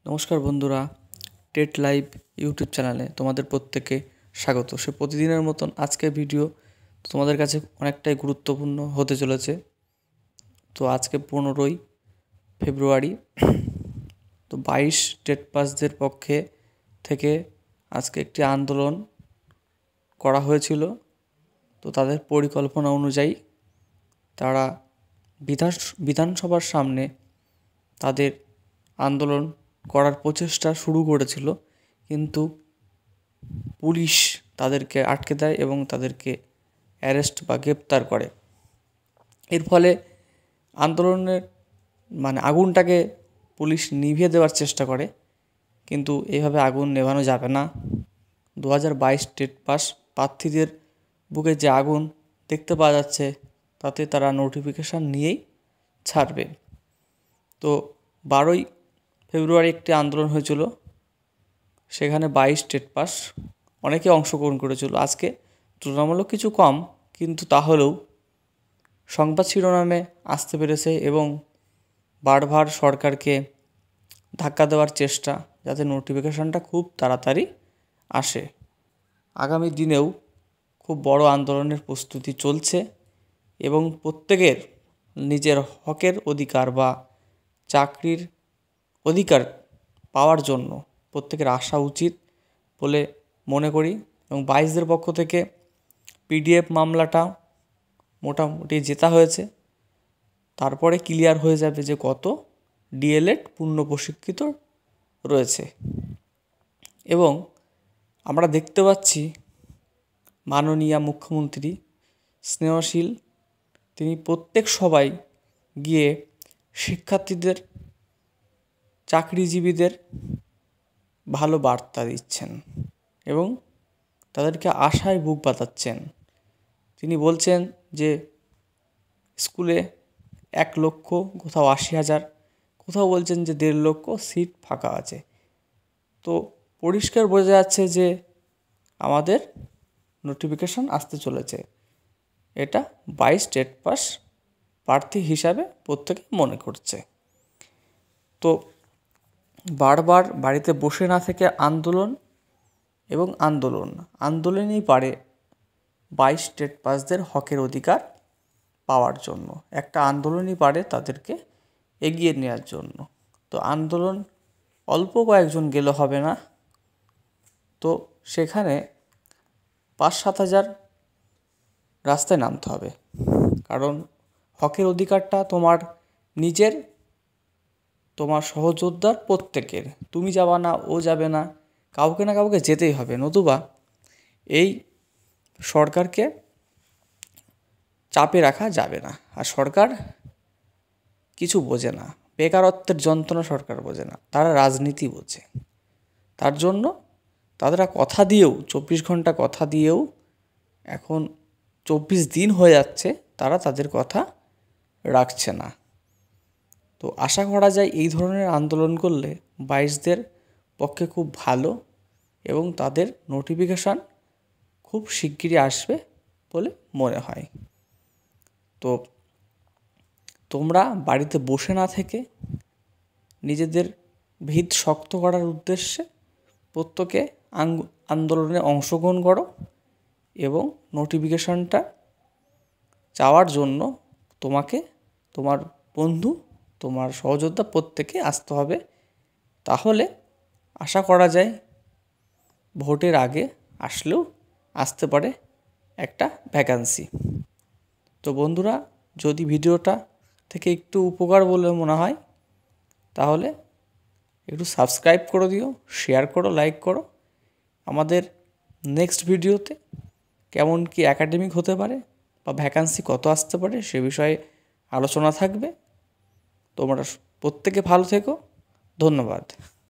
নমস্কার বন্ধুরা, TET live YouTube চ্যানেলে তোমাদের প্রত্যেককে স্বাগত। সে প্রতিদিনের মতন আজকের ভিডিও তোমাদের কাছে অনেকটাই গুরুত্বপূর্ণ হতে চলেছে। তো আজকে 15ই ফেব্রুয়ারি। তো 22 টেট পাসদের পক্ষে থেকে আজকে একটি আন্দোলন করা হয়েছিল। তো তাদের পরিকল্পনা অনুযায়ী তারা বিধানসভার সামনে তাদের আন্দোলন করার প্রচেষ্টা শুরু করেছিল, কিন্তু পুলিশ তাদেরকে আটকে দেয় এবং তাদেরকে অ্যারেস্ট বা গ্রেপ্তার করে। এর ফলে আন্দোলনের আগুনটাকে পুলিশ নিভিয়ে দেওয়ার চেষ্টা করে, কিন্তু এইভাবে আগুন নেভানো যাবে না। 2022 টেট পাস প্রার্থীদের বুকে যে আগুন দেখতে পাওয়া যাচ্ছে, তাতে তারা নোটিফিকেশান নিয়েই ছাড়বে। তো 12ই ফেব্রুয়ারি একটি আন্দোলন হয়েছিল, সেখানে 22 টেট পাস অনেকে অংশগ্রহণ করেছিল। আজকে তুলনামূলক কিছু কম, কিন্তু তাহলেও সংবাদ শিরোনামে আসতে পেরেছে এবং বারবার সরকারকে ধাক্কা দেওয়ার চেষ্টা, যাতে নোটিফিকেশানটা খুব তাড়াতাড়ি আসে। আগামী দিনেও খুব বড় আন্দোলনের প্রস্তুতি চলছে এবং প্রত্যেকের নিজের হকের অধিকার বা চাকরির অধিকার পাওয়ার জন্য প্রত্যেকের আসা উচিত বলে মনে করি। এবং 22দের পক্ষ থেকে পিডিএফ মামলাটা মোটামুটি জেতা হয়েছে। তারপরে ক্লিয়ার হয়ে যাবে যে কত ডিএলএড পূর্ণ প্রশিক্ষিত রয়েছে। এবং আমরা দেখতে পাচ্ছি মাননীয় মুখ্যমন্ত্রী স্নেহশীল, তিনি প্রত্যেক সভায় গিয়ে শিক্ষার্থীদের, চাকরিজীবীদের ভালো বার্তা দিচ্ছেন এবং তাদেরকে আশায় বুক বাঁধাচ্ছেন। তিনি বলছেন যে স্কুলে 1 লক্ষ, কোথাও 80,000, কোথাও বলছেন যে 1.5 লক্ষ সিট ফাঁকা আছে। তো পরিষ্কার বোঝা যাচ্ছে যে আমাদের নোটিফিকেশান আসতে চলেছে। এটা 22 টেট পাস প্রার্থী হিসাবে প্রত্যেকে মনে করছে। তো বারবার বাড়িতে বসে না থেকে আন্দোলন এবং আন্দোলনই পারে 22 টেট পাসদের হকের অধিকার পাওয়ার জন্য। একটা আন্দোলনই পারে তাদেরকে এগিয়ে নেওয়ার জন্য। তো আন্দোলন অল্প কয়েকজন গেলে হবে না, তো সেখানে 5-7 হাজার রাস্তায় নামতে হবে। কারণ হকের অধিকারটা তোমার নিজের, তোমার সহযোদ্ধার, প্রত্যেকের। তুমি যাবা না, ও যাবে না, কাউকে না কাউকে যেতেই হবে, নতুবা এই সরকারকে চাপে রাখা যাবে না। আর সরকার কিছু বোঝে না, বেকারত্বের যন্ত্রণা সরকার বোঝে না, তারা রাজনীতি বোঝে। তার জন্য তারা কথা দিয়েও, 24 ঘন্টা কথা দিয়েও এখন 24 দিন হয়ে যাচ্ছে, তারা তাদের কথা রাখছে না। তো আশা করা যায় এই ধরনের আন্দোলন করলে 22দের পক্ষে খুব ভালো এবং তাদের নোটিফিকেশান খুব শিগগিরই আসবে বলে মনে হয়। তো তোমরা বাড়িতে বসে না থেকে নিজেদের ভিত শক্ত করার উদ্দেশ্যে প্রত্যেকে আন্দোলনে অংশগ্রহণ করো এবং নোটিফিকেশানটা চাওয়ার জন্য তোমাকে, তোমার বন্ধু, তোমার সহযোদ্ধা প্রত্যেকে আসতে হবে। তাহলে আশা করা যায় ভোটের আগে আসলেও আসতে পারে একটা ভ্যাকান্সি। তো বন্ধুরা, যদি ভিডিওটা থেকে একটু উপকার বলে মনে হয়, তাহলে একটু সাবস্ক্রাইব করে দিও, শেয়ার করো, লাইক করো। আমাদের নেক্সট ভিডিওতে কেমন কি একাডেমিক হতে পারে বা ভ্যাকান্সি কত আসতে পারে সে বিষয়ে আলোচনা থাকবে। তোমরা প্রত্যেকে ভালো থেকো। ধন্যবাদ।